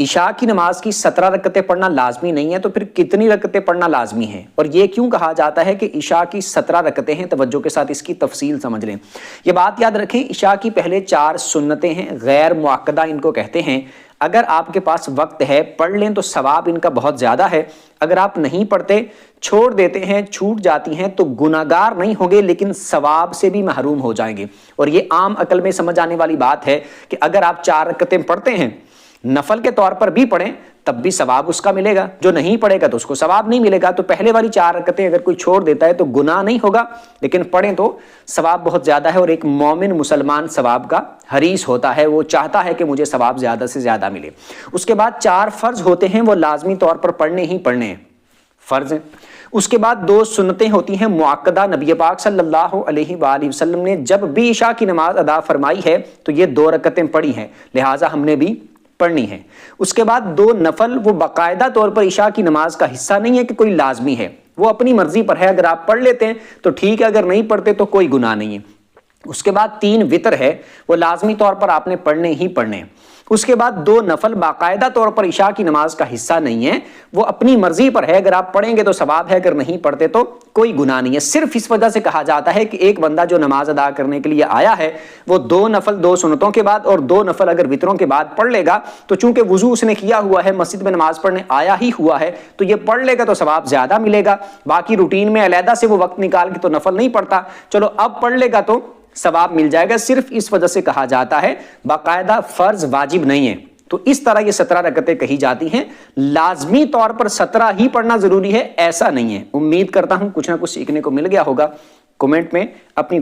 عشاء کی نماز کی 17 رکعتیں پڑھنا لازمی نہیں ہے، تو پھر کتنی رکعتیں پڑھنا لازمی ہے؟ اور یہ کیوں کہا جاتا ہے کہ عشاء کی 17 رکعتیں ہیں؟ توجہ کے ساتھ اس کی تفصیل سمجھ لیں۔ یہ بات یاد رکھیں، عشاء کی پہلے 4 سنتیں ہیں، غیر مؤکدہ ان کو کہتے ہیں۔ اگر آپ کے پاس وقت ہے پڑھ لیں تو ثواب ان کا بہت زیادہ ہے، اگر آپ نہیں پڑھتے، چھوڑ دیتے ہیں، چھوٹ جاتی ہیں، تو گناہگار نہیں ہوں گے لیکن ثواب سے بھی محروم ہو جائیں گے۔ اور یہ عام عقل میں سمجھ آنے والی بات ہے کہ اگر آپ 4 رکعتیں پڑھتے ہیں، نفل کے طور پر بھی پڑھیں تب بھی ثواب اس کا ملے گا، جو نہیں پڑھے گا تو اس کو ثواب نہیں ملے گا۔ تو پہلے والی 4 رکعتیں اگر کوئی چھوڑ دیتا ہے تو گناہ نہیں ہوگا، لیکن پڑھیں تو ثواب بہت زیادہ ہے۔ اور ایک مومن مسلمان ثواب کا حریص ہوتا ہے، وہ چاہتا ہے کہ مجھے ثواب زیادہ سے زیادہ ملے۔ اس کے بعد 4 فرض ہوتے ہیں، وہ لازمی طور پر پڑھنے ہی پڑھنے ہیں، فرض ہیں۔ اس کے بعد 2 سنتیں ہوتی ہیں مؤکدہ، نبی پاک صلی اللہ علیہ وآلہ وسلم نے جب بھی عشاء کی نماز ادا فرمائی ہے تو یہ 2 رکعتیں پڑھی ہیں، لہٰذا ہم نے بھی پڑھنی ہے۔ اس کے بعد 2 نفل، وہ باقاعدہ طور پر عشاء کی نماز کا حصہ نہیں ہے کہ کوئی لازمی ہے، وہ اپنی مرضی پر ہے، اگر آپ پڑھ لیتے ہیں تو ٹھیک ہے، اگر نہیں پڑھتے تو کوئی گناہ نہیں ہے۔ اس کے بعد 3 وتر ہے، وہ لازمی طور پر آپ نے پڑھنے ہی پڑھنے ہیں۔ اس کے بعد 2 نفل باقاعدہ طور پر عشاء کی نماز کا حصہ نہیں ہے، وہ اپنی مرضی پر ہے، اگر آپ پڑھیں گے تو ثواب ہے، اگر نہیں پڑھتے تو کوئی گناہ نہیں ہے۔ صرف اس وجہ سے کہا جاتا ہے کہ ایک بندہ جو نماز ادا کرنے کے لیے آیا ہے وہ 2 نفل 2 سنتوں کے بعد اور 2 نفل اگر وتروں کے بعد پڑھ لے گا، تو چونکہ وضو اس نے کیا ہوا ہے، مسجد میں نماز پڑھنے آیا ہی ہوا ہے، تو یہ پڑھ لے گا تو ثواب زیادہ ملے گا۔ باقی روٹین میں علیحدہ سے وہ وقت نکال کے تو نفل نہیں پڑھتا، چلو اب پڑھ لے گا تو ثواب مل جائے گا۔ صرف اس وجہ سے کہا جاتا ہے، باقاعدہ فرض واجب نہیں ہے۔ تو اس طرح یہ 17 رکعتیں کہی جاتی ہیں، لازمی طور پر 17 ہی پڑھنا ضروری ہے ایسا نہیں ہے۔ امید کرتا ہوں کچھ نہ کچھ سیکھنے کو مل گیا ہوگا۔ کمنٹ میں اپنی